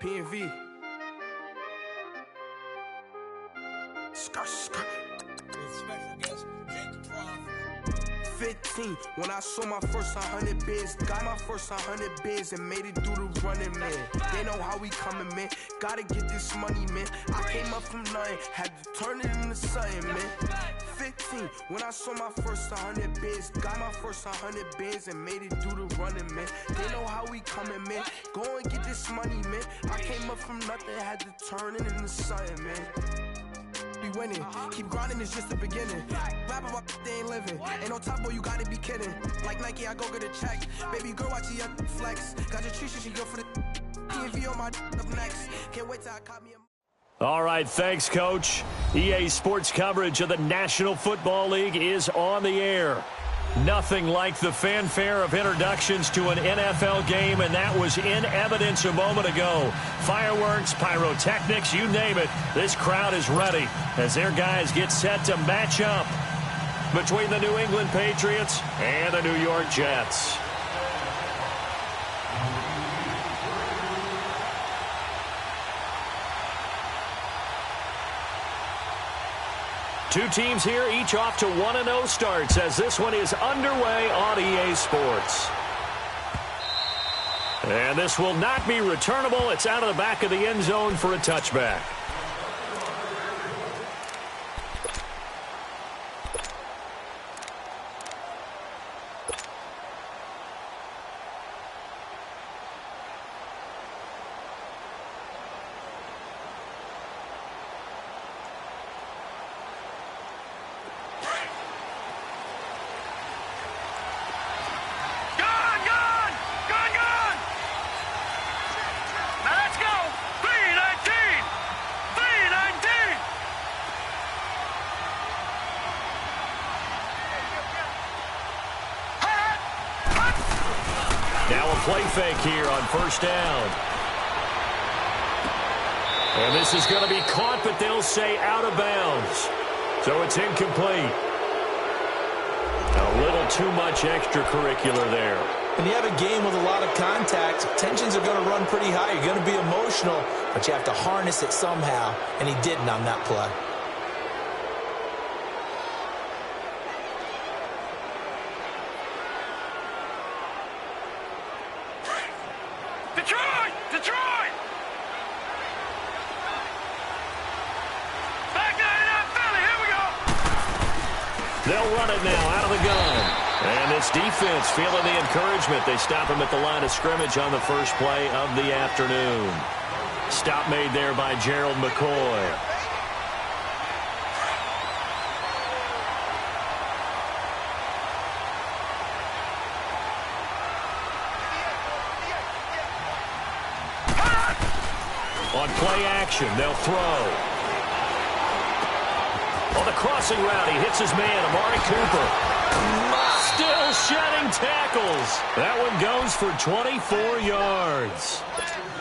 PNV. Skirt, skirt. Special guest, Jake Croft. 15, when I saw my first 100 bids, got my first 100 bids and made it through the running, man. They know how we coming, man. Gotta get this money, man. I came up from nothing, had to turn it into something, man. 15, when I saw my first 100 bids, got my first 100 bids and made it through the running, man. They know how we coming, man. Go and get this money, man. I came up from nothing, had to turn it into something, man. Be winning, keep grinding, it's just the beginning. Rap about they ain't living, ain't no top boy, you gotta be kidding. Like Nike, I go get a check. Baby girl, watch the young flex. Got your tree, she go for the PNV on my up next. Can't wait till I caught me a... All right, thanks, Coach. EA Sports coverage of the National Football League is on the air. Nothing like the fanfare of introductions to an NFL game, and that was in evidence a moment ago. Fireworks, pyrotechnics, you name it. This crowd is ready as their guys get set to match up between the New England Patriots and the New York Jets. Two teams here, each off to 1-0 starts as this one is underway on EA Sports. And this will not be returnable. It's out of the back of the end zone for a touchback. Now a play fake here on first down. And this is going to be caught, but they'll say out of bounds. So it's incomplete. A little too much extracurricular there. When you have a game with a lot of contact, tensions are going to run pretty high. You're going to be emotional, but you have to harness it somehow, and he didn't on that play. They'll run it now out of the gun. And this defense feeling the encouragement. They stop him at the line of scrimmage on the first play of the afternoon. Stop made there by Gerald McCoy. On play action, they'll throw. On the crossing route, he hits his man, Amari Cooper. Still shedding tackles. That one goes for 24 yards.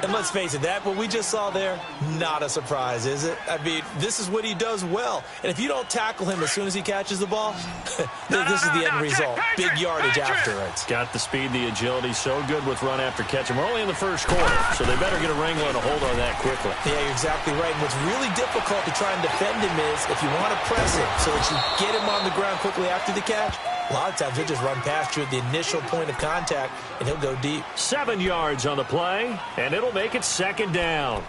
And let's face it, that what we just saw there, not a surprise, is it? I mean, this is what he does well. And if you don't tackle him as soon as he catches the ball, this is the end result. Big yardage after it. Got the speed, the agility, so good with run after catch. And we're only in the first quarter, so they better get a wrangler and a hold on that quickly. Yeah, you're exactly right. And what's really difficult to try and defend him is if you want to press him so that you get him on the ground quickly after the catch, a lot of times he'll just run past you at the initial point of contact, and he'll go deep. 7 yards on the play, and it'll make it second down.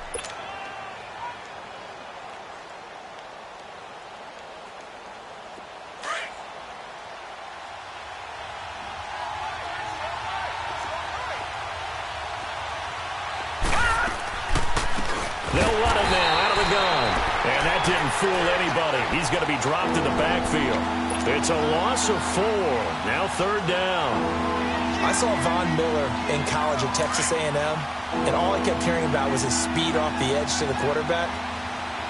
They'll run it now out of the gun. And that didn't fool anybody. He's going to be dropped in the backfield. It's a loss of 4. Now third down. I saw Von Miller in college at Texas A&M, and all I kept hearing about was his speed off the edge to the quarterback.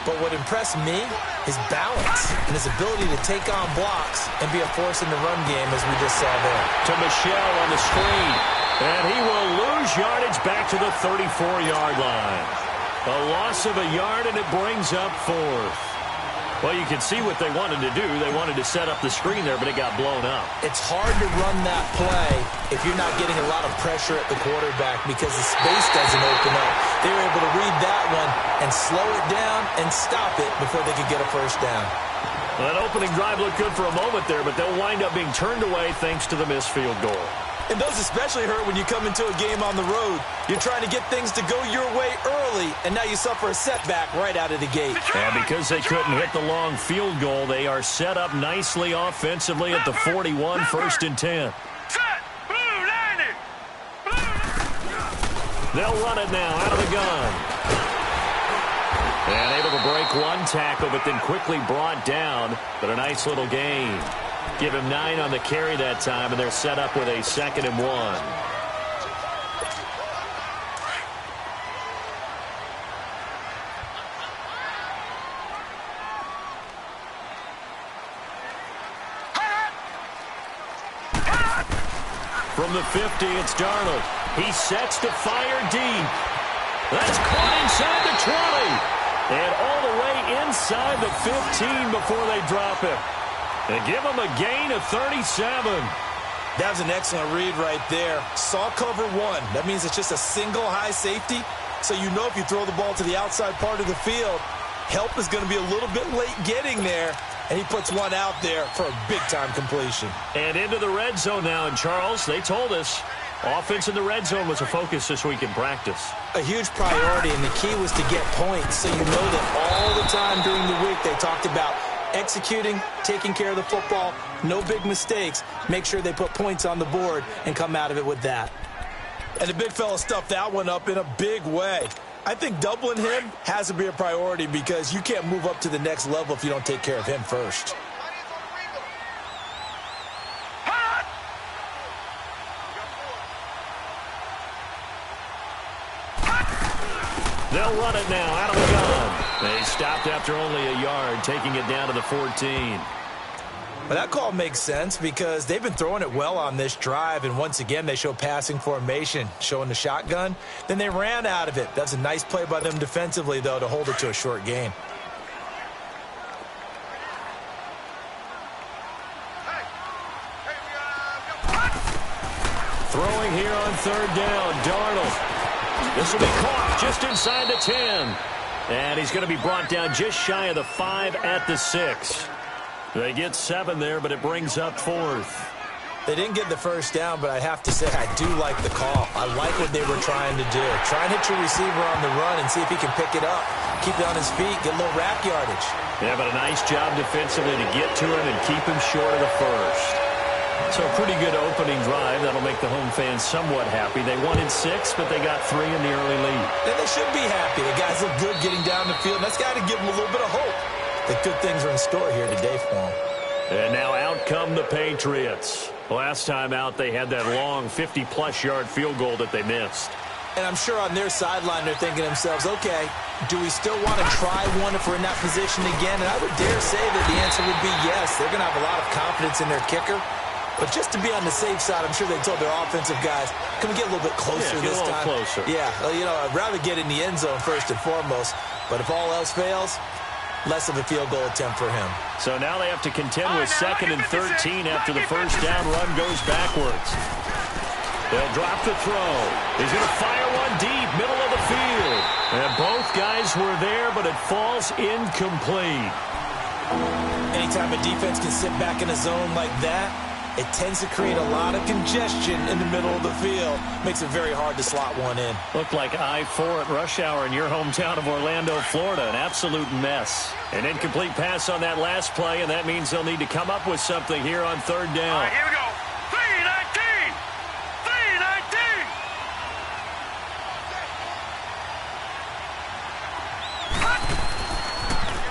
But what impressed me, his balance and his ability to take on blocks and be a force in the run game, as we just saw there. To Michelle on the screen. And he will lose yardage back to the 34-yard line. A loss of a yard, and it brings up 4th. Well, you can see what they wanted to do. They wanted to set up the screen there, but it got blown up. It's hard to run that play if you're not getting a lot of pressure at the quarterback because the space doesn't open up. They were able to read that one and slow it down and stop it before they could get a first down. Well, that opening drive looked good for a moment there, but they'll wind up being turned away thanks to the missed field goal. And those especially hurt when you come into a game on the road. You're trying to get things to go your way early, and now you suffer a setback right out of the gate. And because they couldn't hit the long field goal, they are set up nicely offensively at the 41, 1st and 10. They'll run it now out of the gun. And able to break one tackle, but then quickly brought down. But a nice little gain. Give him 9 on the carry that time, and they're set up with a 2nd and 1. From the 50, it's Darnold. He sets to fire deep. That's caught inside the 20. And all the way inside the 15 before they drop it. They give him a gain of 37. That was an excellent read right there. Saw cover 1. That means it's just a single high safety. So you know if you throw the ball to the outside part of the field, help is going to be a little bit late getting there. And he puts one out there for a big-time completion. And into the red zone now. And, Charles, they told us offense in the red zone was a focus this week in practice. A huge priority, and the key was to get points. So you know that all the time during the week they talked about executing, taking care of the football, no big mistakes. Make sure they put points on the board and come out of it with that. And the big fella stuffed that one up in a big way. I think doubling him has to be a priority because you can't move up to the next level if you don't take care of him first. They'll run it now out of the gun. They stopped after only a yard, taking it down to the 14. Well, that call makes sense because they've been throwing it well on this drive, and once again they show passing formation, showing the shotgun. Then they ran out of it. That's a nice play by them defensively, though, to hold it to a short gain. Throwing here on 3rd down, Darnold. This will be caught just inside the 10. And he's going to be brought down just shy of the 5 at the 6. They get 7 there, but it brings up 4th. They didn't get the first down, but I have to say I do like the call. I like what they were trying to do. Try and hit your receiver on the run and see if he can pick it up. Keep it on his feet, get a little rack yardage. Yeah, but a nice job defensively to get to him and keep him short of the first. So a pretty good opening drive. That'll make the home fans somewhat happy. They wanted 6, but they got 3 in the early lead. And they should be happy. The guys look good getting down the field. And that's got to give them a little bit of hope that good things are in store here today for them. And now out come the Patriots. Last time out, they had that long 50-plus yard field goal that they missed. And I'm sure on their sideline they're thinking to themselves, okay, do we still want to try one if we're in that position again? And I would dare say that the answer would be yes. They're going to have a lot of confidence in their kicker. But just to be on the safe side, I'm sure they told their offensive guys, can we get a little bit closer this time? Closer. Yeah, well, you know, I'd rather get in the end zone first and foremost. But if all else fails, less of a field goal attempt for him. So now they have to contend with 2nd and 13 after the first down run goes backwards. They'll drop the throw. He's going to fire one deep, middle of the field. And both guys were there, but it falls incomplete. Anytime a defense can sit back in a zone like that, it tends to create a lot of congestion in the middle of the field. Makes it very hard to slot one in. Looked like I-4 at rush hour in your hometown of Orlando, Florida. An absolute mess. An incomplete pass on that last play, and that means they'll need to come up with something here on 3rd down. All right, here we go. 3-19!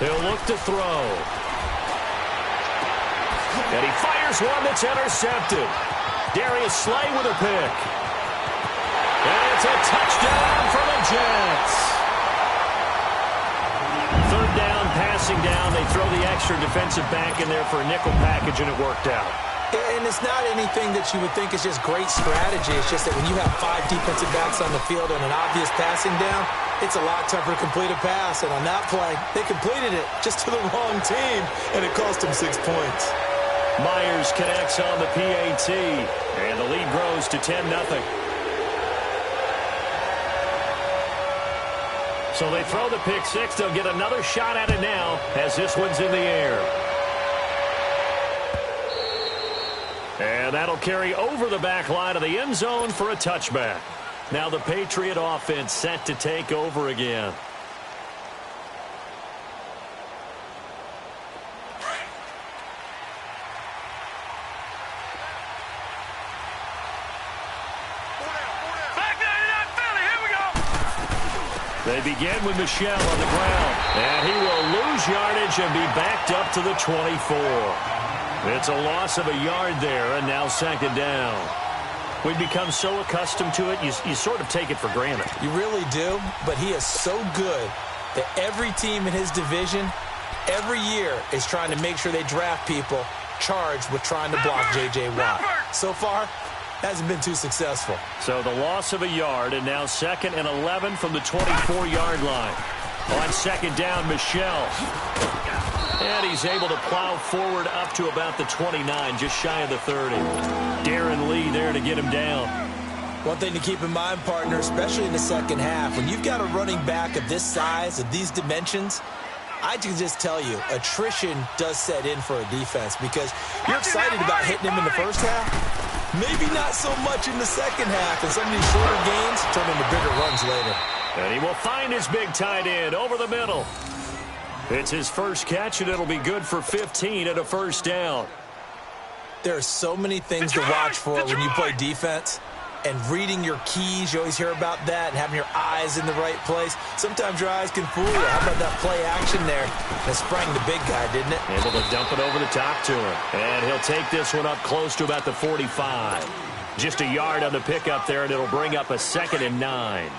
3-19! He'll look to throw. And he fires one that's intercepted. Darius Slay with a pick. And it's a touchdown for the Jets. 3rd down, passing down. They throw the extra defensive back in there for a nickel package, and it worked out. And it's not anything that you would think is just great strategy. It's just that when you have 5 defensive backs on the field and an obvious passing down, It's a lot tougher to complete a pass, and on that play, they completed it just to the wrong team, and it cost them 6 points. Myers connects on the PAT, and the lead grows to 10-0. So they throw the pick six. They'll get another shot at it now as this one's in the air. And that'll carry over the back line of the end zone for a touchback. Now the Patriot offense set to take over again. They begin with Michel on the ground, and he will lose yardage and be backed up to the 24. It's a loss of a yard there, and now second down. We've become so accustomed to it, you sort of take it for granted. You really do, but he is so good that every team in his division, every year, is trying to make sure they draft people charged with trying to block J.J. Watt. So far, hasn't been too successful. So the loss of a yard, and now 2nd and 11 from the 24-yard line. On second down, Michel. And he's able to plow forward up to about the 29, just shy of the 30. Darren Lee there to get him down. One thing to keep in mind, partner, especially in the second half, when you've got a running back of this size, of these dimensions, I can just tell you, attrition does set in for a defense because you're excited about hitting him in the first half. Maybe not so much in the second half, and some of these shorter gains turn into bigger runs later. And he will find his big tight end over the middle. It's his first catch, and it'll be good for 15 at a first down. There are so many things to watch for when you play defense. And reading your keys, you always hear about that, and having your eyes in the right place. Sometimes your eyes can fool you. How about that play action there? That sprang the big guy, didn't it? Able to dump it over the top to him. And he'll take this one up close to about the 45. Just a yard on the pickup there, and it'll bring up a 2nd and 9.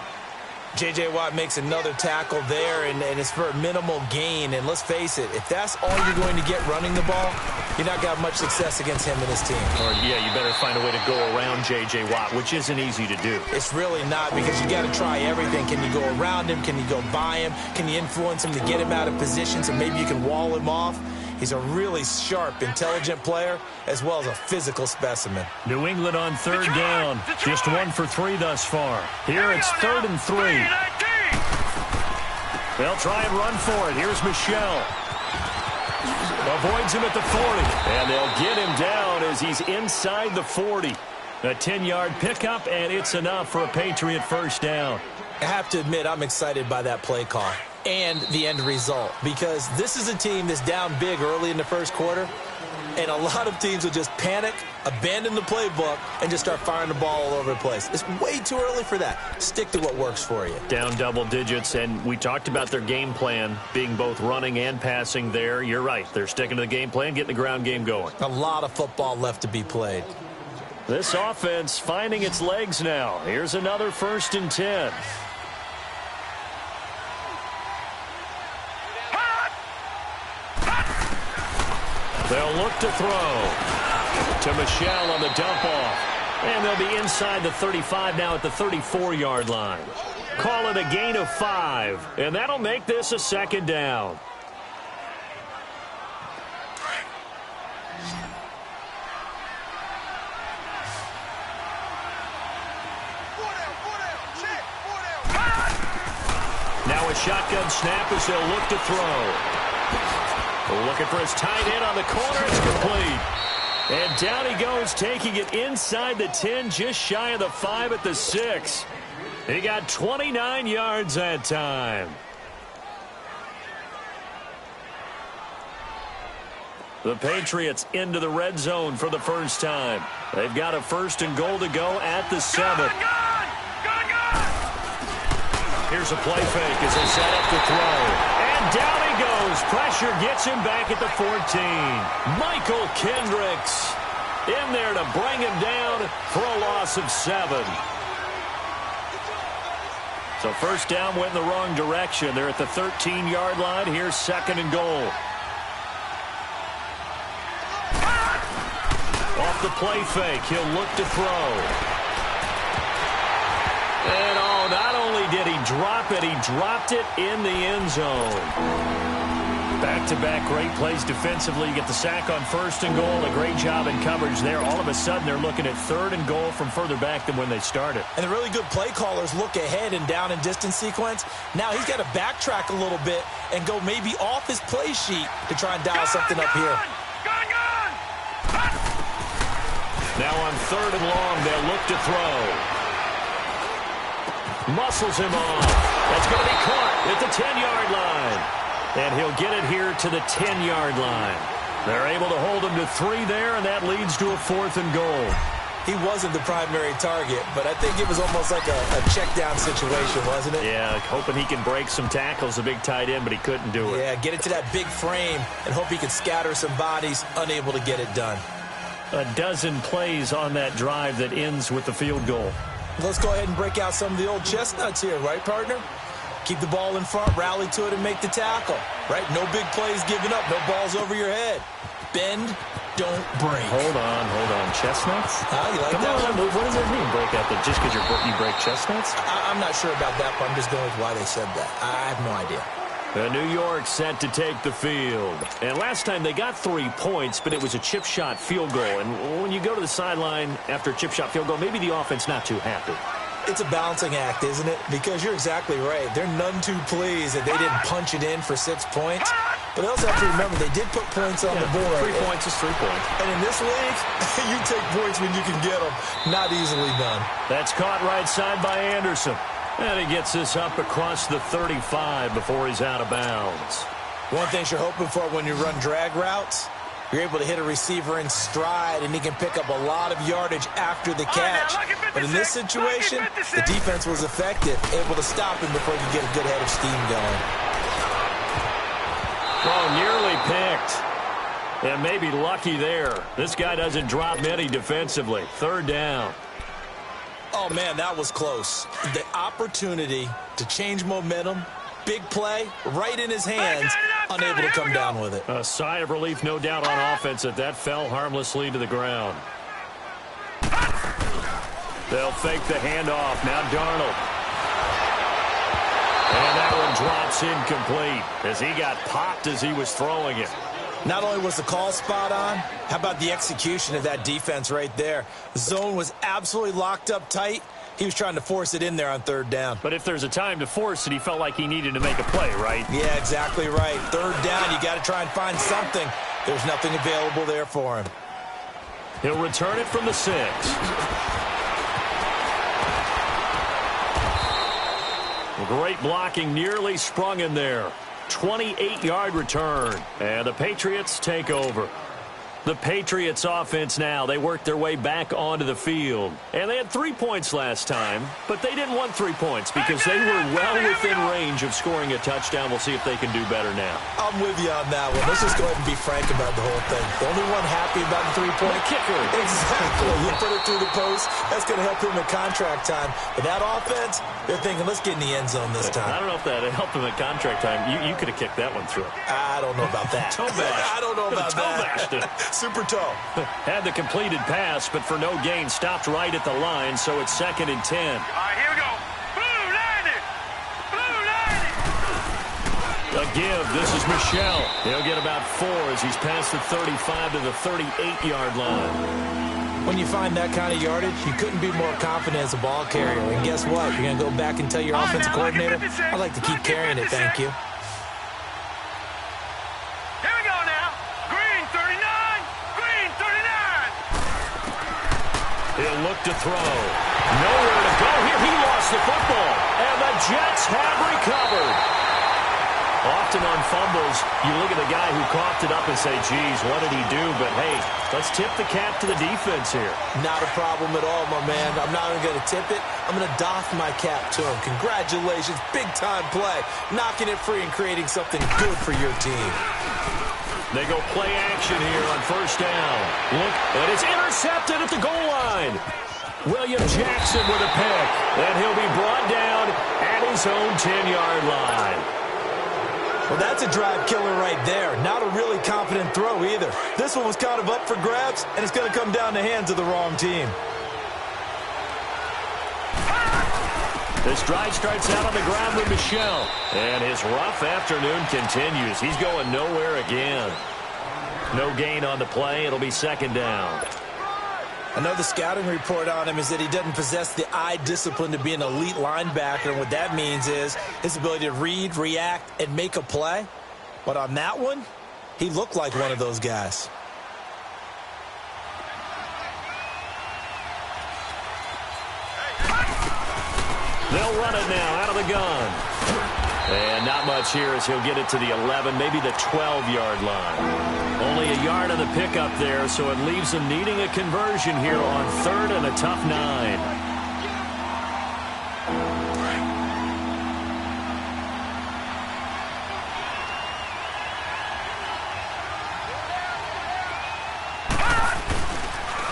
J.J. Watt makes another tackle there, and it's for a minimal gain. And let's face it, if that's all you're going to get running the ball, you're not going to have much success against him and his team. Or, yeah, you better find a way to go around J.J. Watt, which isn't easy to do. It's really not, because you got to try everything. Can you go around him? Can you go by him? Can you influence him to get him out of position so maybe you can wall him off? He's a really sharp, intelligent player, as well as a physical specimen. New England on third down. Just 1 for 3 thus far. Here it's 3rd and 3. They'll try and run for it. Here's Michel. Avoids him at the 40. And they'll get him down as he's inside the 40. A 10-yard pickup, and it's enough for a Patriot first down. I have to admit, I'm excited by that play call and the end result, because this is a team that's down big early in the first quarter, and a lot of teams will just panic, abandon the playbook, and just start firing the ball all over the place. It's way too early for that. Stick to what works for you. Down double digits, and we talked about their game plan being both running and passing there. You're right. They're sticking to the game plan, getting the ground game going. A lot of football left to be played. This offense finding its legs now. Here's another 1st and 10. They'll look to throw to Michel on the dump off. And they'll be inside the 35 now at the 34-yard line. Call it a gain of 5. And that'll make this a 2nd down. Now a shotgun snap as they'll look to throw. Looking for his tight end on the corner. It's complete. And down he goes, taking it inside the 10, just shy of the 5 at the 6. He got 29 yards that time. The Patriots into the red zone for the first time. They've got a 1st and goal to go at the 7. Here's a play fake as they set up to throw. And down he goes. Pressure gets him back at the 14. Michael Kendricks in there to bring him down for a loss of 7. So first down went in the wrong direction. They're at the 13-yard line. Here's 2nd and goal. Off the play fake, he'll look to throw. And not only did he drop it, he dropped it in the end zone. Back-to-back great plays defensively. You get the sack on 1st and goal. A great job in coverage there. All of a sudden, they're looking at 3rd and goal from further back than when they started. And the really good play callers look ahead and down and distance sequence. Now he's got to backtrack a little bit and go maybe off his play sheet to try and dial something up here. Now on 3rd and long, they'll look to throw. Muscles him off. That's going to be caught at the 10-yard line. And he'll get it here to the 10-yard line. They're able to hold him to 3 there, and that leads to a 4th and goal. He wasn't the primary target, but I think it was almost like a check-down situation, wasn't it? Yeah, hoping he can break some tackles, a big tight end, but he couldn't do it. Yeah, get it to that big frame and hope he could scatter some bodies, unable to get it done. A dozen plays on that drive that ends with the field goal. Let's go ahead and break out some of the old chestnuts here, right, partner? Keep the ball in front, rally to it, and make the tackle. Right? No big plays given up. No balls over your head. Bend, don't break. Hold on. Chestnuts? You like Come that on, one? what does that mean, break out? Just because you break chestnuts? I'm not sure about that, but I'm just going with why they said that. I have no idea. New York set to take the field. And last time they got 3 points, but it was a chip shot field goal. And when you go to the sideline after a chip shot field goal, maybe the offense not too happy. It's a balancing act, isn't it? Because you're exactly right. They're none too pleased that they didn't punch it in for 6 points. But they also have to remember they did put points on the board. 3 points is 3 points. And in this league, you take points when you can get them. Not easily done. That's caught right side by Anderson. And he gets this up across the 35 before he's out of bounds. One thing you're hoping for when you run drag routes, you're able to hit a receiver in stride, and he can pick up a lot of yardage after the catch. But in this situation, the defense was effective, able to stop him before he could get a good head of steam going. Oh, nearly picked. And maybe lucky there. This guy doesn't drop many defensively. 3rd down. Oh, man, that was close. The opportunity to change momentum, big play, right in his hands, unable to come down with it. A sigh of relief, no doubt, on offense that fell harmlessly to the ground. They'll fake the handoff. Now Darnold. And that one drops incomplete as he got popped as he was throwing it. Not only was the call spot on, how about the execution of that defense right there? The zone was absolutely locked up tight. He was trying to force it in there on 3rd down. But if there's a time to force it, he felt like he needed to make a play, right? Yeah, exactly right. 3rd down, you got to try and find something. There's nothing available there for him. He'll return it from the 6. Great blocking, nearly sprung in there. 28-yard return, and the Patriots take over. The Patriots offense now, they worked their way back onto the field. And they had 3 points last time, but they didn't want 3 points because they were well within range of scoring a touchdown. We'll see if they can do better now. I'm with you on that one. Let's just go ahead and be frank about the whole thing. The only one happy about the 3-point kicker. Exactly. You put it through the post. That's going to help him in contract time. But that offense, they're thinking, let's get in the end zone this time. I don't know if that helped him at contract time. You could have kicked that one through. I don't know about that. Toe bash. I don't know about that. Super toe. Had the completed pass, but for no gain, stopped right at the line, so it's 2nd and 10. All right, here we go. Blue line it. Blue line it. A give. This is Michel. He'll get about 4 as he's past the 35 to the 38-yard line. When you find that kind of yardage, you couldn't be more confident as a ball carrier. And guess what? You're going to go back and tell your offensive coordinator, I'd like to keep carrying it, thank you. Here we go now. Green 39. Green 39. He'll look to throw. Nowhere to go here. He lost the football. And the Jets have recovered. Often on fumbles, you look at the guy who coughed it up and say, geez, what did he do? But, hey, let's tip the cap to the defense here. Not a problem at all, my man. I'm not even going to tip it. I'm going to doff my cap to him. Congratulations. Big-time play. Knocking it free and creating something good for your team. They go play action here on 1st down. Look, and it's intercepted at the goal line. William Jackson with a pick. And he'll be brought down at his own 10-yard line. Well, that's a drive killer right there. Not a really confident throw either. This one was kind of up for grabs, and it's going to come down the hands of the wrong team. This drive starts out on the ground with Michel. And his rough afternoon continues. He's going nowhere again. No gain on the play. It'll be second down. I know the scouting report on him is that he doesn't possess the eye discipline to be an elite linebacker. And what that means is his ability to read, react, and make a play. But on that one, he looked like one of those guys. They'll run it now out of the gun. And not much here as he'll get it to the 11, maybe the 12-yard line. Only a yard on the pickup there, so it leaves him needing a conversion here on 3rd and a tough 9.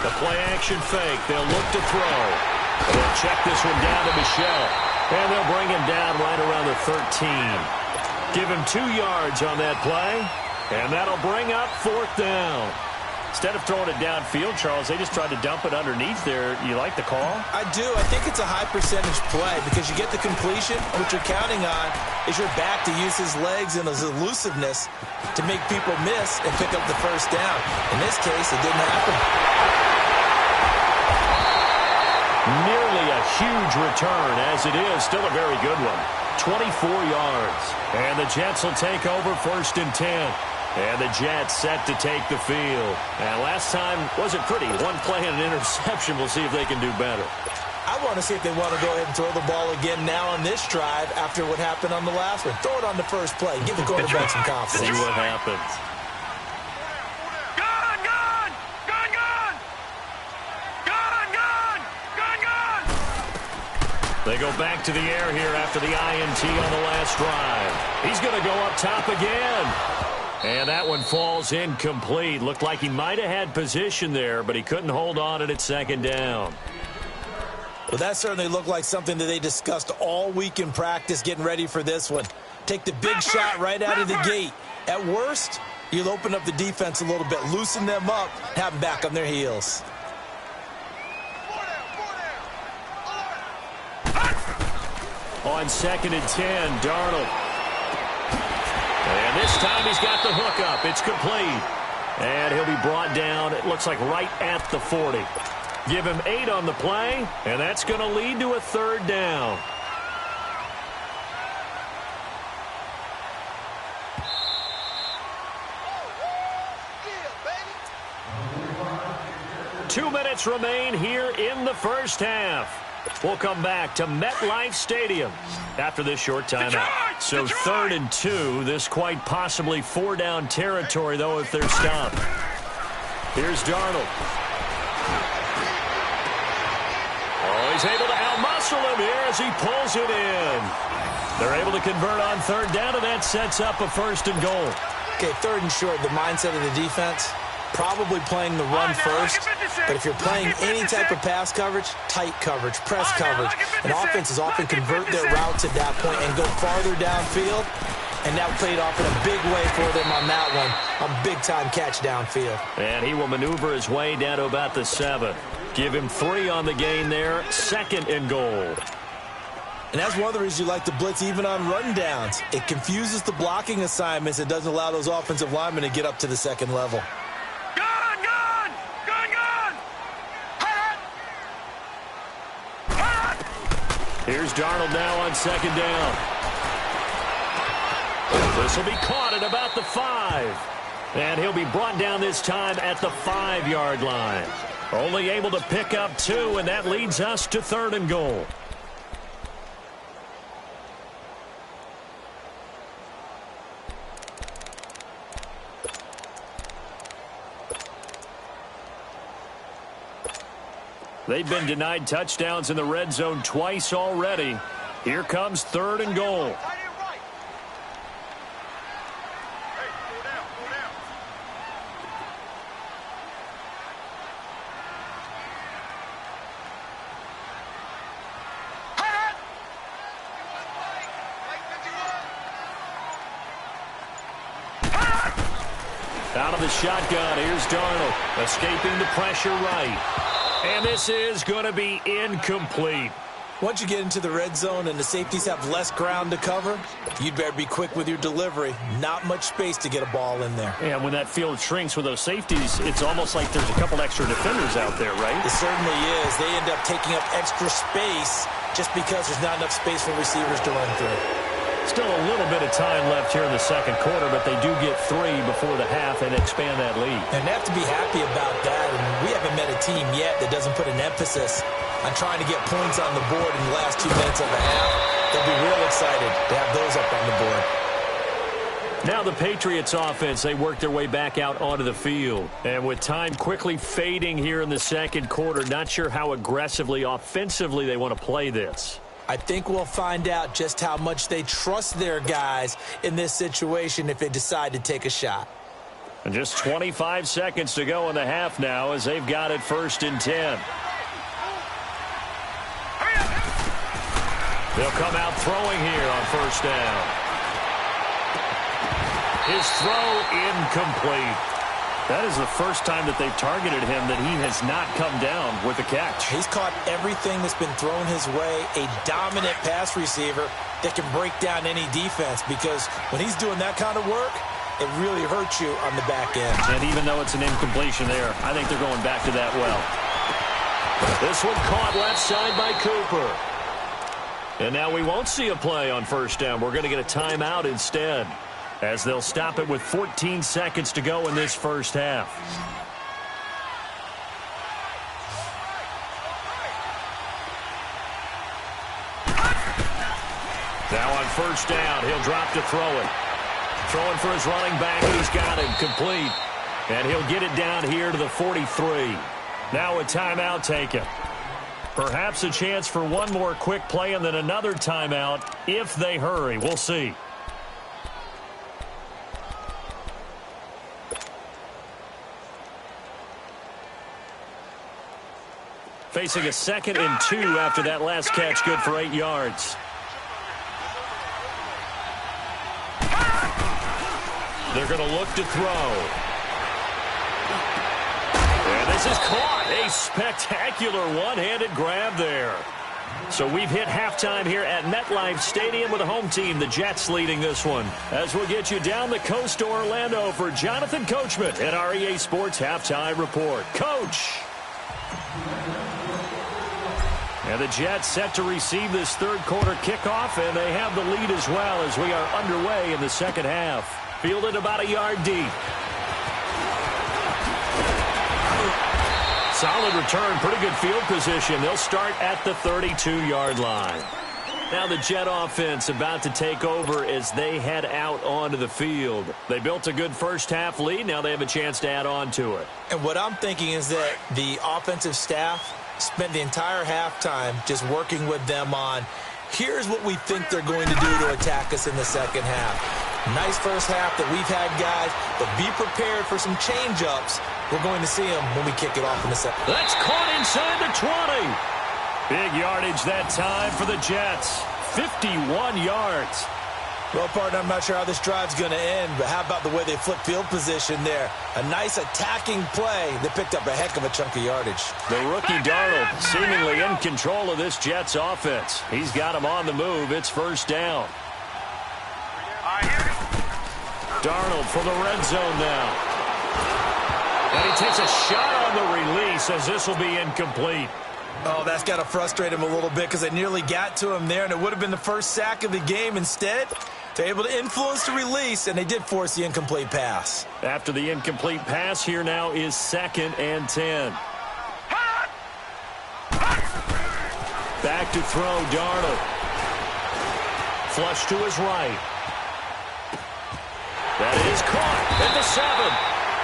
The play-action fake. They'll look to throw. They'll check this one down to Michel. And they'll bring him down right around the 13. Give him 2 yards on that play. And that'll bring up 4th down. Instead of throwing it downfield, Charles, they just tried to dump it underneath there. You like the call? I do. I think it's a high percentage play because you get the completion. What you're counting on is your back to use his legs and his elusiveness to make people miss and pick up the first down. In this case, it didn't happen. Nearly a huge return, as it is. Still a very good one. 24 yards. And the Jets will take over 1st and 10. And the Jets set to take the field. And last time wasn't pretty. 1 play and an interception. We'll see if they can do better. I want to see if they want to go ahead and throw the ball again now on this drive after what happened on the last one. Throw it on the first play. Give the quarterback some confidence. See what happens. They go back to the air here after the INT on the last drive. He's going to go up top again. And that one falls incomplete. Looked like he might have had position there, but he couldn't hold on at 2nd down. Well, that certainly looked like something that they discussed all week in practice getting ready for this one. Take the big shot right out of the gate. At worst, you'll open up the defense a little bit, loosen them up, have them back on their heels. On 2nd and 10, Darnold. And this time he's got the hook up. It's complete. And he'll be brought down, it looks like right at the 40. Give him 8 on the play, and that's going to lead to a 3rd down. Yeah, 2 minutes remain here in the first half. We'll come back to MetLife Stadium after this short timeout. So 3rd and 2, this quite possibly 4-down territory, though, if they're stopped. Here's Darnold. Oh, he's able to outmuscle him here as he pulls it in. They're able to convert on 3rd down, and that sets up a 1st and goal. Okay, 3rd and short, the mindset of the defense, probably playing the run first. But if you're playing any type of pass coverage, tight coverage, press coverage, and offenses often convert their routes at that point and go farther downfield. And that played off in a big way for them on that one. A big-time catch downfield. And he will maneuver his way down to about the 7. Give him 3 on the gain there. 2nd and goal. And that's one of the reasons you like to blitz even on rundowns. It confuses the blocking assignments. It doesn't allow those offensive linemen to get up to the 2nd level. Here's Darnold now on 2nd down. This will be caught at about the 5. And he'll be brought down this time at the 5-yard line. Only able to pick up 2, and that leads us to 3rd and goal. They've been denied touchdowns in the red zone twice already. Here comes 3rd and goal. Out of the shotgun, here's Darnold, escaping the pressure right. And this is going to be incomplete. Once you get into the red zone and the safeties have less ground to cover, you'd better be quick with your delivery. Not much space to get a ball in there. Yeah, when that field shrinks with those safeties, it's almost like there's a couple extra defenders out there, right? It certainly is. They end up taking up extra space just because there's not enough space for receivers to run through. Still a little bit of time left here in the second quarter, but they do get 3 before the half and expand that lead. And they have to be happy about that. And we haven't met a team yet that doesn't put an emphasis on trying to get points on the board in the last 2 minutes of the half. They'll be real excited to have those up on the board. Now the Patriots offense, they work their way back out onto the field. And with time quickly fading here in the second quarter, not sure how aggressively, offensively they want to play this. I think we'll find out just how much they trust their guys in this situation if they decide to take a shot. And just 25 seconds to go in the half now as they've got it 1st and 10. They'll come out throwing here on 1st down. His throw incomplete. That is the first time that they've targeted him that he has not come down with a catch. He's caught everything that's been thrown his way, a dominant pass receiver that can break down any defense, because when he's doing that kind of work, it really hurts you on the back end. And even though it's an incompletion there, I think they're going back to that well. This one caught left side by Cooper. And now we won't see a play on 1st down. We're going to get a timeout instead, as they'll stop it with 14 seconds to go in this first half. Now on 1st down, he'll drop to throw it. Throwing for his running back, and he's got him complete. And he'll get it down here to the 43. Now a timeout taken. Perhaps a chance for one more quick play and then another timeout if they hurry. We'll see. Facing a 2nd and 2 after that last catch, good for 8 yards. They're going to look to throw. And this is caught. A spectacular one-handed grab there. So we've hit halftime here at MetLife Stadium with the home team, the Jets, leading this one. As we'll get you down the coast to Orlando for Jonathan Coachman at our EA Sports Halftime Report. Coach! And the Jets set to receive this third quarter kickoff, and they have the lead as well as we are underway in the second half. Fielded about a yard deep. Solid return, pretty good field position. They'll start at the 32-yard line. Now the Jet offense about to take over as they head out onto the field. They built a good first half lead. Now they have a chance to add on to it. And what I'm thinking is that the offensive staff spent the entire halftime just working with them on, here's what we think they're going to do to attack us in the second half. Nice first half that we've had, guys, but be prepared for some change-ups. We're going to see them when we kick it off in the second. That's caught inside the 20. Big yardage that time for the Jets. 51 yards. Well, partner, I'm not sure how this drive's going to end, but how about the way they flip field position there? A nice attacking play that picked up a heck of a chunk of yardage. The rookie Darnold seemingly in control of this Jets offense. He's got him on the move. It's 1st down. Darnold for the red zone now. And he takes a shot on the release as this will be incomplete. Oh, that's got to frustrate him a little bit because they nearly got to him there, and it would have been the first sack of the game. Instead, they're able to influence the release, and they did force the incomplete pass. After the incomplete pass, here now is 2nd and 10. Back to throw, Darnold. Flush to his right. That is caught at the 7.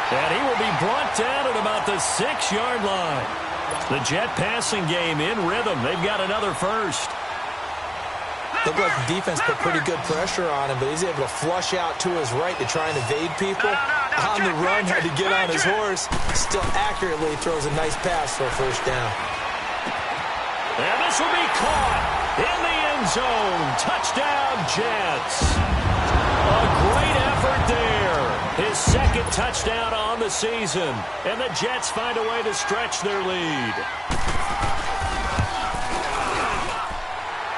And he will be brought down at about the 6-yard line. The Jet passing game in rhythm. They've got another first. Looked like the defense put pretty good pressure on him, but he's able to flush out to his right to try and evade people. On the run, had to get on his horse. Still accurately throws a nice pass for a 1st down. And this will be caught in the end zone. Touchdown, Jets. A great effort there. His 2nd touchdown on the season. And the Jets find a way to stretch their lead.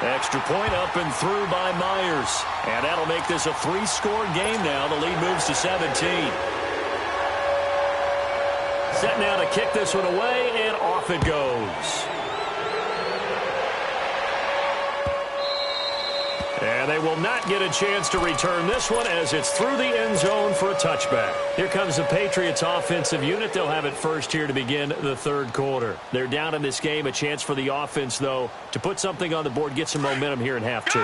Extra point up and through by Myers. And that'll make this a 3-score game now. The lead moves to 17. Set now to kick this one away, and off it goes. And they will not get a chance to return this one as it's through the end zone for a touchback. Here comes the Patriots offensive unit. They'll have it first here to begin the third quarter. They're down in this game. A chance for the offense, though, to put something on the board, get some momentum here in half 2.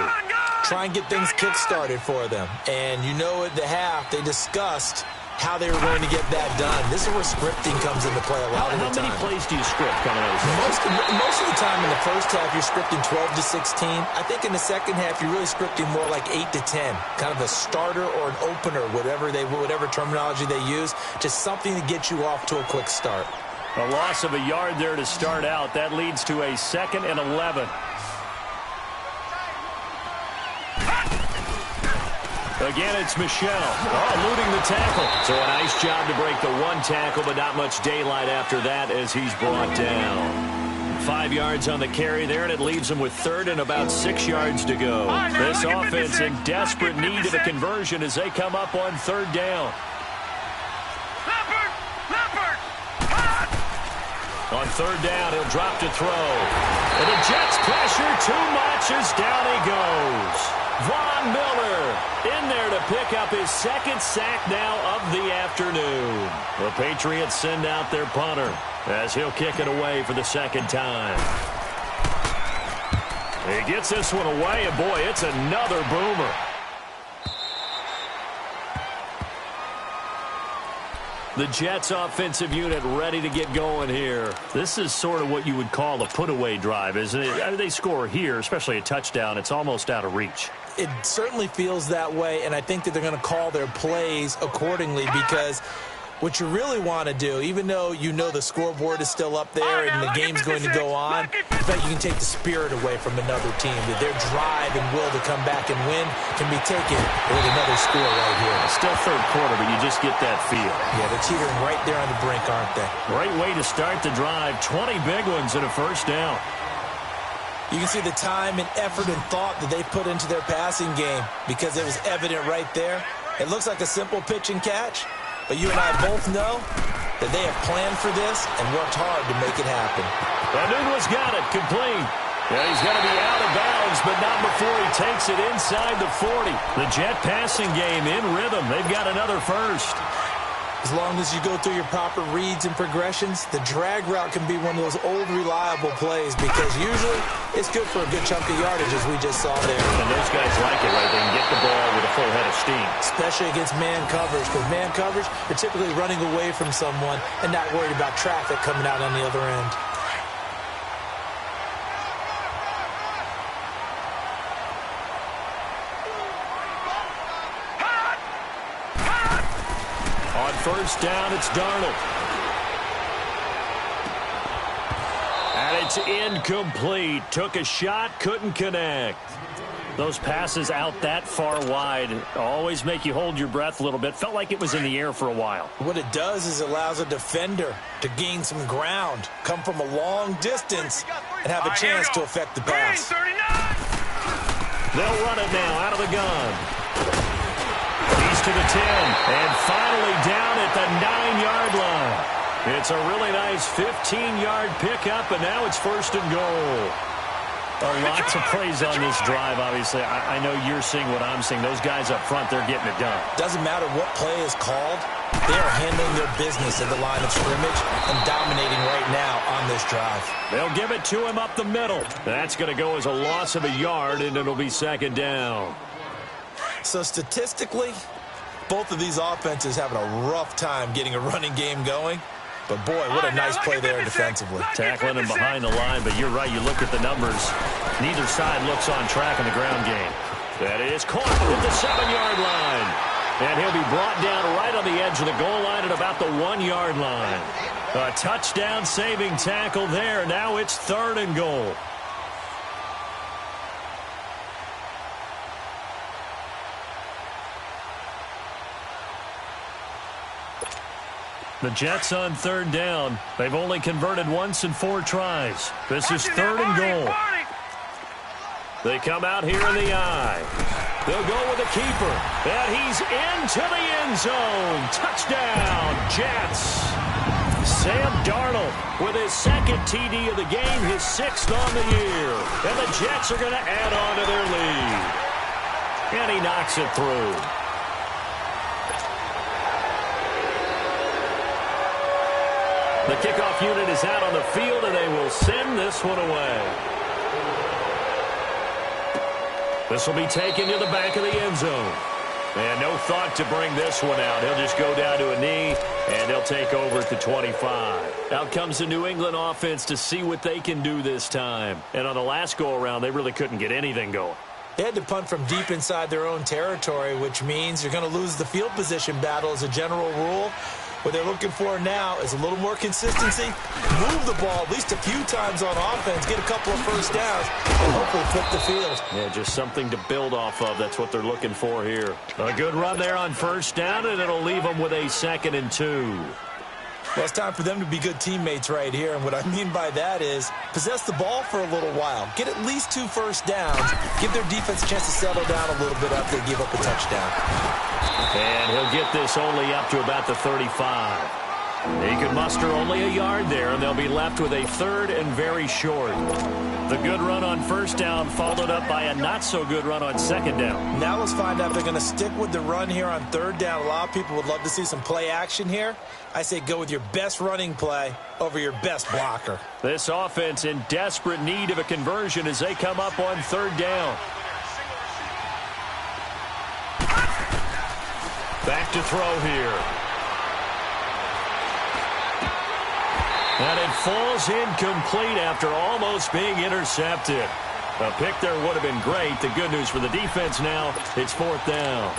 Try and get things kick-started for them. And you know at the half, they discussed how they were going to get that done. This is where scripting comes into play a lot of the time. How many plays do you script coming out of this? Most of the time in the first half, you're scripting 12 to 16. I think in the second half, you're really scripting more like 8 to 10. Kind of a starter or an opener, whatever terminology they use. Just something to get you off to a quick start. A loss of a yard there to start out. That leads to a 2nd and 11. Again, it's Michel. Eluding the tackle. So a nice job to break the one tackle, but not much daylight after that as he's brought down. 5 yards on the carry there, and it leaves him with 3rd and about 6 yards to go. This offense in desperate need of a conversion as they come up on 3rd down. On 3rd down, he'll drop to throw. And the Jets pressure too much as down he goes. Von Miller in there to pick up his 2nd sack now of the afternoon. The Patriots send out their punter as he'll kick it away for the 2nd time. He gets this one away, and boy, it's another boomer. The Jets offensive unit ready to get going here. This is sort of what you would call a put-away drive, isn't it? I mean, they score here, especially a touchdown. It's almost out of reach. It certainly feels that way, and I think that they're going to call their plays accordingly because what you really want to do, even though you know the scoreboard is still up there and the game's going to go on, in fact, you can take the spirit away from another team. That their drive and will to come back and win can be taken with another score right here. Still 3rd quarter, but you just get that feel. Yeah, they're teetering right there on the brink, aren't they? Great way to start the drive. 20 big ones and a 1st down. You can see the time and effort and thought that they put into their passing game because it was evident right there. It looks like a simple pitch and catch, but you and I both know that they have planned for this and worked hard to make it happen. Anunwa's got it, complete. Yeah, he's going to be out of bounds, but not before he takes it inside the 40. The Jet passing game in rhythm. They've got another 1st. As long as you go through your proper reads and progressions, the drag route can be one of those old reliable plays because usually it's good for a good chunk of yardage as we just saw there. And those guys like it, right? They can get the ball with a full head of steam. Especially against man coverage because man coverage, you're typically running away from someone and not worried about traffic coming out on the other end. On 1st down, it's Darnold. And it's incomplete. Took a shot, couldn't connect. Those passes out that far wide always make you hold your breath a little bit. Felt like it was in the air for a while. What it does is it allows a defender to gain some ground, come from a long distance, and have a chance to affect the pass. They'll run it now out of the gun. He's to the 10, and finally down at the 9-yard line. It's a really nice 15-yard pickup, and now it's 1st and goal. Lots of plays on this drive, obviously. I know you're seeing what I'm seeing. Those guys up front, they're getting it done. Doesn't matter what play is called. They are handling their business at the line of scrimmage and dominating right now on this drive. They'll give it to him up the middle. That's going to go as a loss of a yard, and it'll be 2nd down. So statistically, both of these offenses having a rough time getting a running game going. But, boy, what a nice play there defensively. Tackling him behind the line, but you're right. You look at the numbers. Neither side looks on track in the ground game. That is caught at the 7-yard line. And he'll be brought down right on the edge of the goal line at about the 1-yard line. A touchdown-saving tackle there. Now it's 3rd and goal. The Jets on 3rd down. They've only converted once in 4 tries. This is 3rd and goal. They come out here in the eye. They'll go with the keeper. And he's into the end zone. Touchdown, Jets. Sam Darnold with his second TD of the game, his 6th on the year. And the Jets are going to add on to their lead. And he knocks it through. The kickoff unit is out on the field, and they will send this one away. This will be taken to the back of the end zone. And no thought to bring this one out. He'll just go down to a knee, and they'll take over at the 25. Out comes the New England offense to see what they can do this time. And on the last go-around, they really couldn't get anything going. They had to punt from deep inside their own territory, which means you're going to lose the field position battle as a general rule. What they're looking for now is a little more consistency, move the ball at least a few times on offense, get a couple of first downs, and hopefully flip the field. Yeah, just something to build off of. That's what they're looking for here. A good run there on first down, and it'll leave them with a 2nd and 2. Well, it's time for them to be good teammates right here, and what I mean by that is possess the ball for a little while, get at least 2 first downs, give their defense a chance to settle down a little bit after they give up a touchdown. And he'll get this only up to about the 35. He can muster only a yard there, and they'll be left with a 3rd and very short. The good run on first down followed up by a not-so-good run on 2nd down. Now let's find out if they're going to stick with the run here on 3rd down. A lot of people would love to see some play action here. I say go with your best running play over your best blocker. This offense in desperate need of a conversion as they come up on 3rd down. Back to throw here. And it falls incomplete after almost being intercepted. A pick there would have been great. The good news for the defense now, it's 4th down.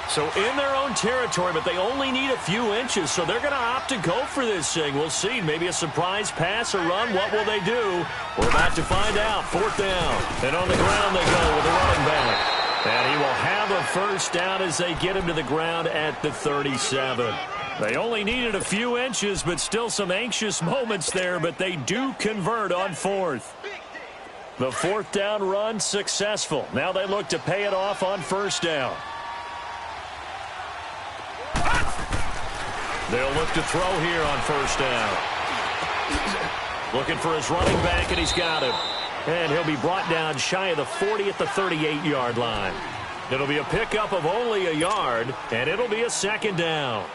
So in their own territory, but they only need a few inches, so they're going to opt to go for this thing. We'll see. Maybe a surprise pass or run. What will they do? We're about to find out. 4th down. And on the ground they go with the running back. And he will have a first down as they get him to the ground at the 37. They only needed a few inches, but still some anxious moments there, but they do convert on 4th. The 4th down run successful. Now they look to pay it off on first down. They'll look to throw here on first down. Looking for his running back, and he's got him. And he'll be brought down shy of the 40 at the 38-yard line. It'll be a pickup of only a yard, and it'll be a 2nd down.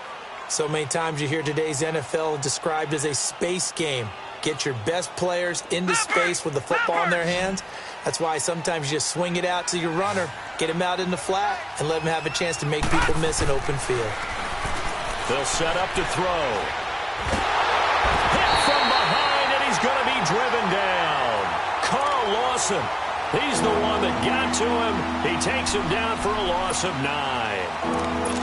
So many times you hear today's NFL described as a space game. Get your best players into space with the football in their hands. That's why sometimes you just swing it out to your runner, get him out in the flat, and let him have a chance to make people miss an open field. They'll set up to throw. Hit from behind, and he's going to be driven down. Carl Lawson, he's the one that got to him. He takes him down for a loss of 9.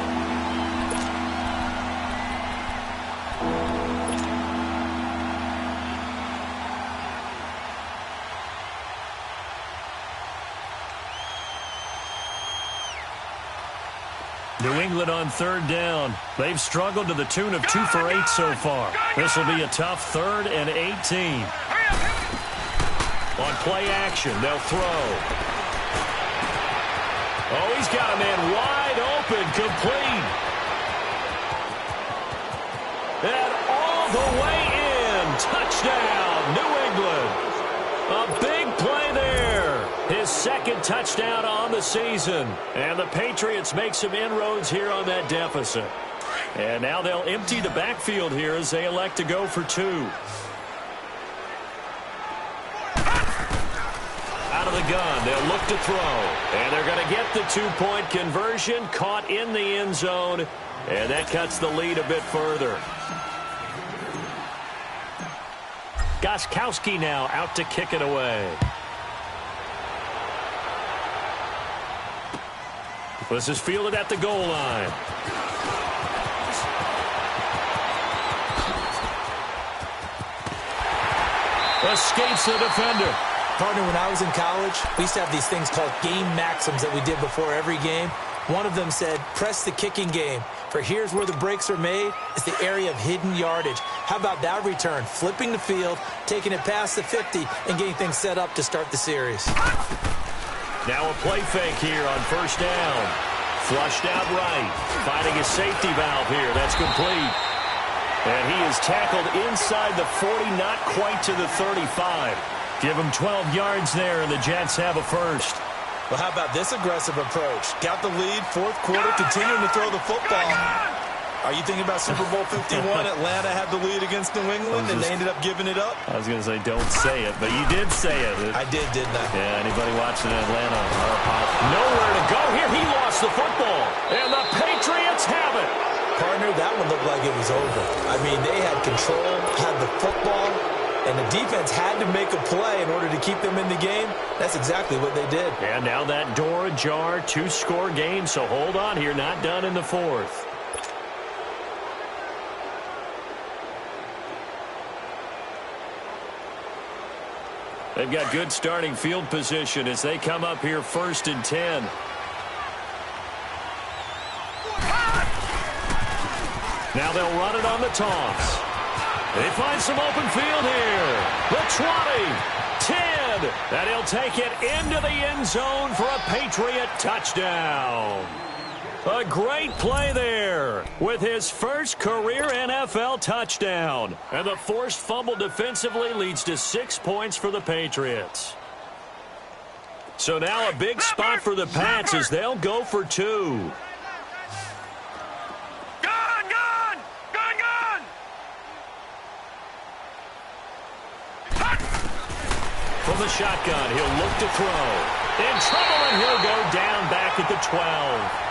New England on 3rd down. They've struggled to the tune of 2 for 8 so far. This will be a tough 3rd and 18. On play action, they'll throw. Oh, he's got a man wide open, complete. And all the way in. Touchdown, New England. A big play there. His 2nd touchdown on the season. And the Patriots make some inroads here on that deficit. And now they'll empty the backfield here as they elect to go for 2. Out of the gun, they'll look to throw. And they're going to get the 2-point conversion, caught in the end zone. And that cuts the lead a bit further. Gostkowski now out to kick it away. This is fielded at the goal line. Escapes the defender. Partner, when I was in college, we used to have these things called game maxims that we did before every game. One of them said, press the kicking game, for here's where the breaks are made. It's the area of hidden yardage. How about that return? Flipping the field, taking it past the 50, and getting things set up to start the series. Now a play fake here on first down. Flushed out right. Finding a safety valve here. That's complete. And he is tackled inside the 40, not quite to the 35. Give him 12 yards there, and the Jets have a first. Well, how about this aggressive approach? Got the lead, fourth quarter, continuing to throw the football. Are you thinking about Super Bowl 51? Atlanta had the lead against New England, and they ended up giving it up? I was going to say, don't say it, but you did say it. I did, didn't I? Yeah, anybody watching Atlanta? Nowhere to go here. He lost the football, and the Patriots have it. Partner, that one looked like it was over. I mean, they had control, had the football, and the defense had to make a play in order to keep them in the game. That's exactly what they did. And now that door ajar, 2-score game, so hold on here. Not done in the fourth. They've got good starting field position as they come up here 1st and 10. Now they'll run it on the toss. They find some open field here. The 20, 10, and he'll take it into the end zone for a Patriot touchdown. A great play there with his first career NFL touchdown. And the forced fumble defensively leads to 6 points for the Patriots. So now a big spot for the Pats as they'll go for 2. From the shotgun, he'll look to throw. In trouble, and he'll go down back at the 12.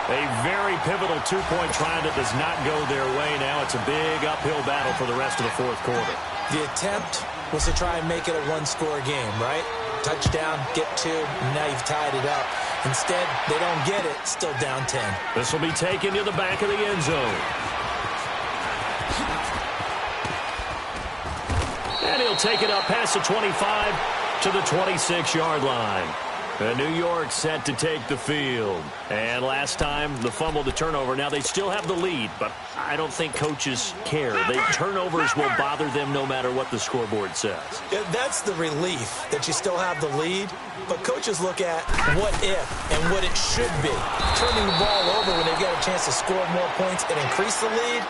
A very pivotal two-point try that does not go their way. Now it's a big uphill battle for the rest of the fourth quarter. The attempt was to try and make it a one-score game, right? Touchdown, get 2, and now you've tied it up. Instead, they don't get it, still down 10. This will be taken to the back of the end zone. And he'll take it up past the 25 to the 26-yard line. And New York set to take the field. And last time, the fumble to turnover. Now, they still have the lead, but I don't think coaches care. Turnovers will bother them no matter what the scoreboard says. Yeah, that's the relief, that you still have the lead. But coaches look at what if and what it should be. Turning the ball over when they've got a chance to score more points and increase the lead,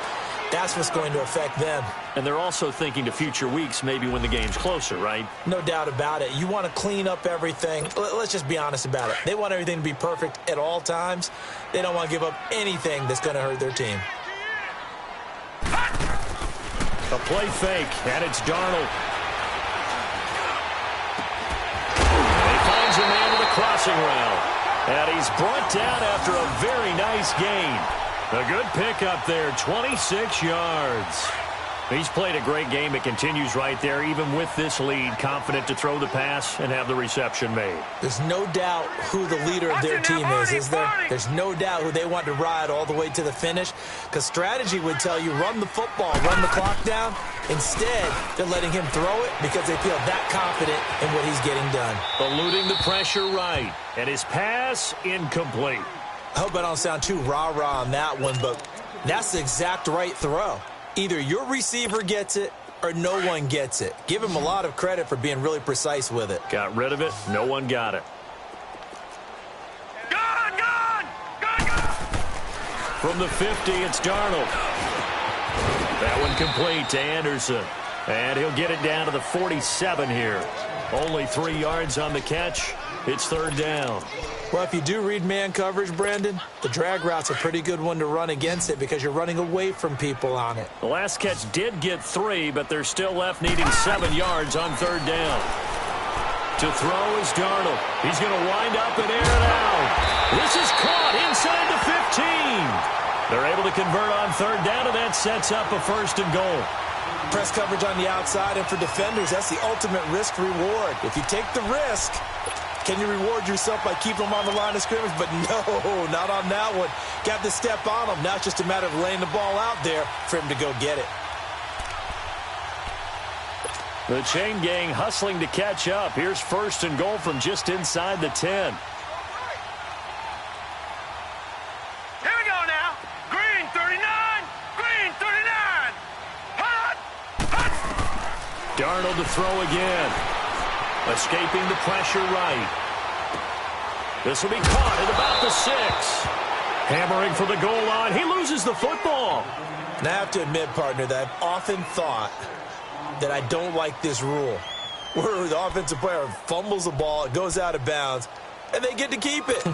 that's what's going to affect them. And they're also thinking to future weeks, maybe when the game's closer, right? No doubt about it. You want to clean up everything. Let's just be honest about it. They want everything to be perfect at all times. They don't want to give up anything that's going to hurt their team. A play fake, and it's Darnold. And he finds a man with a crossing route. And he's brought down after a very nice gain. A good pickup there, 26 yards. He's played a great game. It continues right there, even with this lead, confident to throw the pass and have the reception made. There's no doubt who the leader of their team is there? There's no doubt who they want to ride all the way to the finish, because strategy would tell you run the football, run the clock down. Instead, they're letting him throw it because they feel that confident in what he's getting done. Eluding the pressure right, and his pass incomplete. I hope I don't sound too rah-rah on that one, but that's the exact right throw. Either your receiver gets it or no one gets it. Give him a lot of credit for being really precise with it. Got rid of it. No one got it. Gone! From the 50, it's Darnold. That one complete to Anderson. And he'll get it down to the 47 here. Only 3 yards on the catch. It's third down. Well, if you do read man coverage, Brandon, the drag route's a pretty good one to run against it because you're running away from people on it. The last catch did get 3, but they're still left needing 7 yards on third down. To throw is Darnold. He's going to wind up and air it out. This is caught inside the 15. They're able to convert on third down, and that sets up a first and goal. Press coverage on the outside, and for defenders, that's the ultimate risk-reward. If you take the risk, can you reward yourself by keeping them on the line of scrimmage? But no, not on that one. Got to step on them. Now it's just a matter of laying the ball out there for him to go get it. The chain gang hustling to catch up. Here's first and goal from just inside the 10. throw again. Escaping the pressure right. This will be caught at about the 6. Hammering for the goal line. He loses the football. And I have to admit, partner, that I've often thought that I don't like this rule, where the offensive player fumbles the ball, it goes out of bounds, and they get to keep it.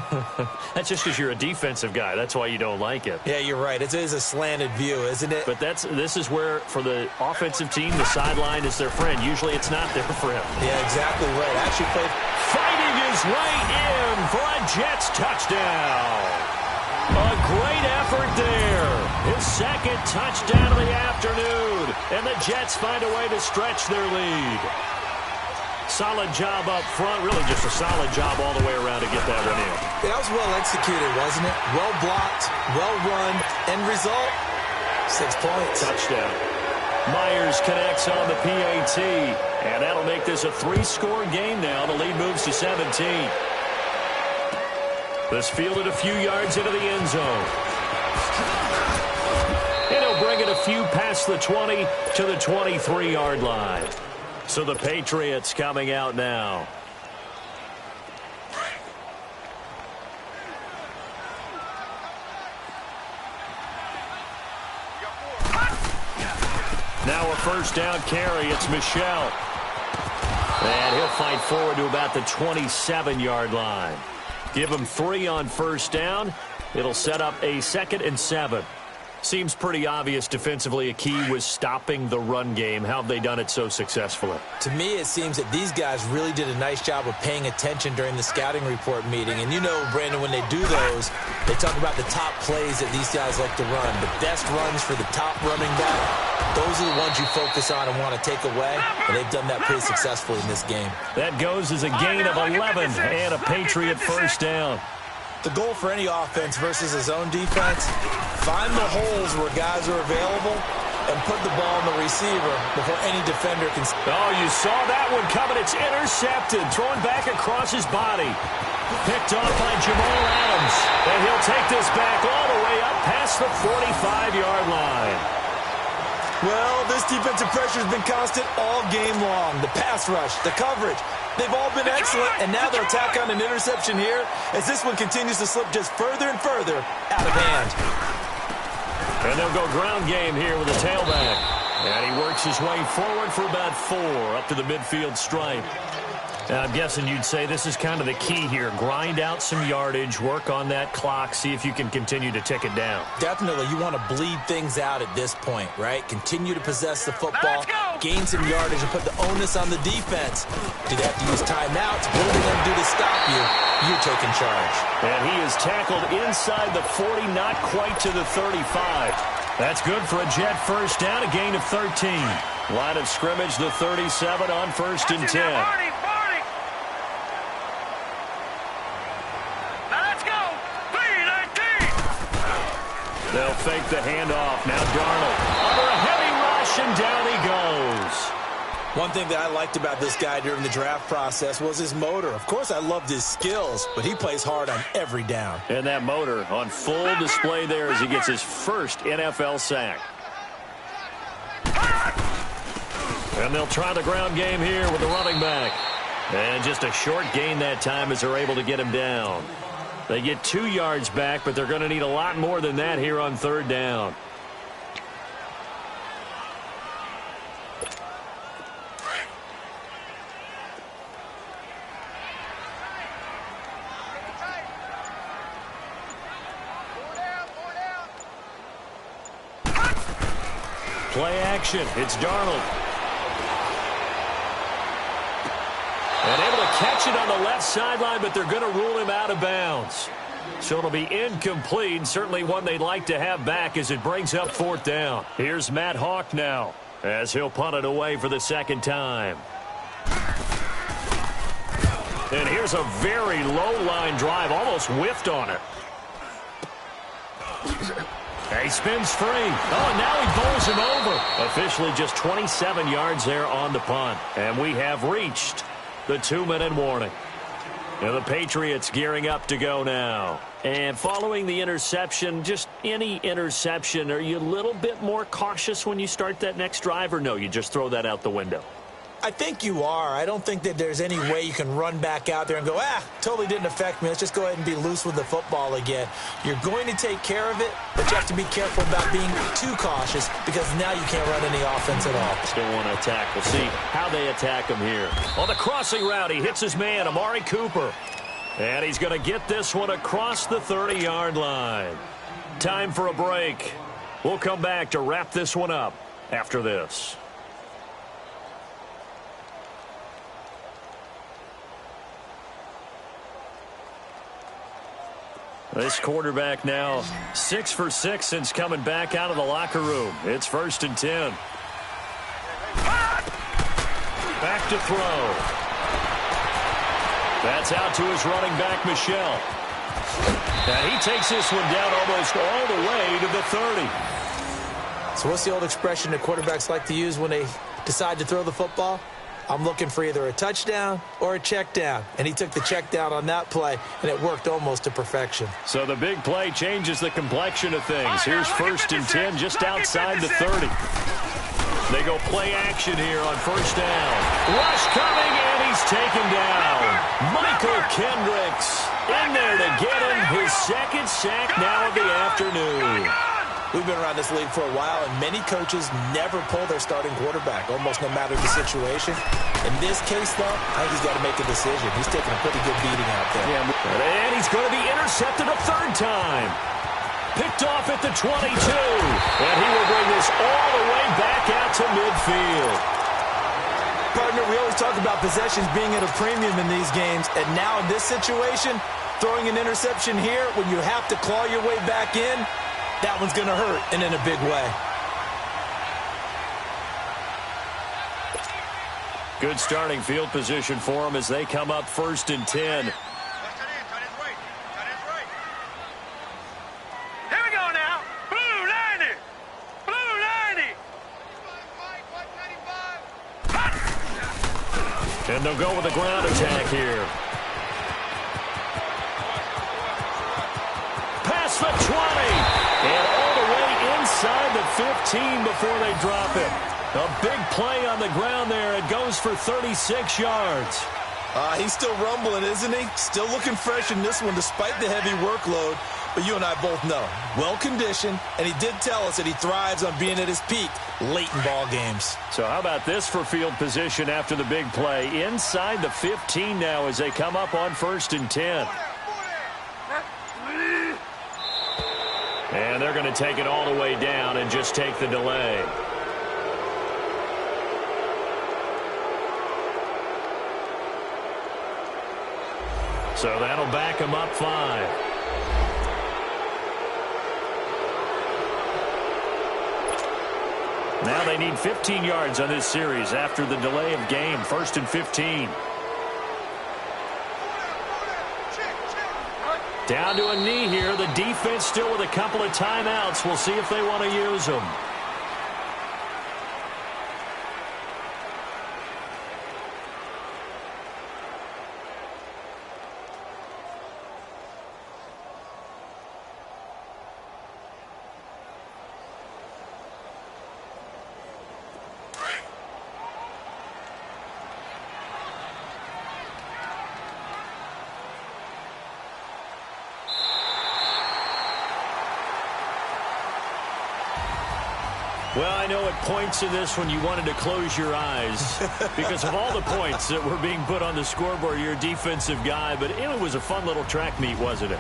That's just because you're a defensive guy. That's why you don't like it. Yeah, you're right. It is a slanted view, isn't it? But this is where, for the offensive team, the sideline is their friend. Usually it's not their friend. Yeah, exactly right. Actually played. Fighting his way in for a Jets touchdown. A great effort there. His second touchdown of the afternoon. And the Jets find a way to stretch their lead. Solid job up front. Really just a solid job all the way around to get that one in. That was well executed, wasn't it? Well blocked, well run. End result, 6 points. Touchdown. Myers connects on the PAT. And that'll make this a 3-score game now. The lead moves to 17. This fielded a few yards into the end zone. And he'll bring it a few past the 20 to the 23-yard line. So the Patriots coming out now. Now a first down carry. It's Michel. And he'll fight forward to about the 27-yard line. Give him 3 on first down. It'll set up a 2nd and 7. Seems pretty obvious defensively a key was stopping the run game. How have they done it so successfully? To me, it seems that these guys really did a nice job of paying attention during the scouting report meeting. And you know, Brandon, when they do those, they talk about the top plays that these guys like to run. The best runs for the top running back. Those are the ones you focus on and want to take away. And they've done that pretty successfully in this game. That goes as a gain of 11 and a Patriot first down. The goal for any offense versus a zone defense, find the holes where guys are available and put the ball in the receiver before any defender can. Oh, you saw that one coming. It's intercepted. Thrown back across his body. Picked off by Jamal Adams. And he'll take this back all the way up past the 45-yard line. Well, this defensive pressure has been constant all game long. The pass rush, the coverage, they've all been excellent, and now they'll tack on an interception here as this one continues to slip just further and further out of hand. And they'll go ground game here with a tailback. And he works his way forward for about 4 up to the midfield stripe. And I'm guessing you'd say this is kind of the key here. Grind out some yardage, work on that clock, see if you can continue to tick it down. Definitely. You want to bleed things out at this point, right? Continue to possess the football, gain some yardage, and put the onus on the defense. Do they have to use timeouts? What are they going to do to stop you? You're taking charge. And he is tackled inside the 40, not quite to the 35. That's good for a Jet first down, a gain of 13. Line of scrimmage, the 37 on 1st and 10. They'll fake the handoff. Now Darnold under a heavy rush, and down he goes. One thing that I liked about this guy during the draft process was his motor. Of course, I loved his skills, but he plays hard on every down. And that motor on full display there as he gets his first NFL sack. And they'll try the ground game here with the running back. And just a short gain that time as they're able to get him down. They get 2 yards back, but they're going to need a lot more than that here on 3rd down. Play action. It's Darnold. And able to catch it on the left sideline, but they're going to rule him out of bounds. So it'll be incomplete. Certainly one they'd like to have back as it brings up 4th down. Here's Matt Hawk now as he'll punt it away for the 2nd time. And here's a very low line drive, almost whiffed on it. He spins free. Oh, and now he bowls him over. Officially just 27 yards there on the punt. And we have reached the 2-minute warning. Now the Patriots gearing up to go now. And following the interception, just any interception, are you a little bit more cautious when you start that next drive, or no, you just throw that out the window? I think you are. I don't think that there's any way you can run back out there and go, totally didn't affect me. Let's just go ahead and be loose with the football again. You're going to take care of it, but you have to be careful about being too cautious because now you can't run any offense at all. Still want to attack. We'll see how they attack him here. On the crossing route, he hits his man, Amari Cooper. And he's going to get this one across the 30-yard line. Time for a break. We'll come back to wrap this one up after this. This quarterback now 6 for 6 since coming back out of the locker room. It's 1st and 10. Back to throw. That's out to his running back, Michel. And he takes this one down almost all the way to the 30. So what's the old expression that quarterbacks like to use when they decide to throw the football? I'm looking for either a touchdown or a check down. And he took the check down on that play, and it worked almost to perfection. So the big play changes the complexion of things. Here's 1st and 10 just outside the 30. They go play action here on 1st down. Rush coming, and he's taken down. Michael Kendricks in there to get him his 2nd sack now of the afternoon. We've been around this league for a while, and many coaches never pull their starting quarterback, almost no matter the situation. In this case, though, I think he's got to make a decision. He's taking a pretty good beating out there. And he's going to be intercepted a 3rd time. Picked off at the 22. And he will bring this all the way back out to midfield. Partner, we always talk about possessions being at a premium in these games, and now in this situation, throwing an interception here when you have to claw your way back in, that one's going to hurt, and in a big way. Good starting field position for him as they come up 1st and 10. Here we go now. Blue 90. Blue 90. And they'll go with a ground attack here. Past the 20. And all the way inside the 15 before they drop him. A big play on the ground there. It goes for 36 yards. He's still rumbling, isn't he? Still looking fresh in this one despite the heavy workload. But you and I both know, well-conditioned, and he did tell us that he thrives on being at his peak late in ball games. So how about this for field position after the big play? Inside the 15 now as they come up on 1st and 10. And they're going to take it all the way down and just take the delay. So that'll back them up 5. Now they need 15 yards on this series after the delay of game. 1st and 15. Down to a knee here. The defense still with a couple of timeouts. We'll see if they want to use them. Well, I know at points in this one you wanted to close your eyes because of all the points that were being put on the scoreboard. You're a defensive guy, but it was a fun little track meet, wasn't it?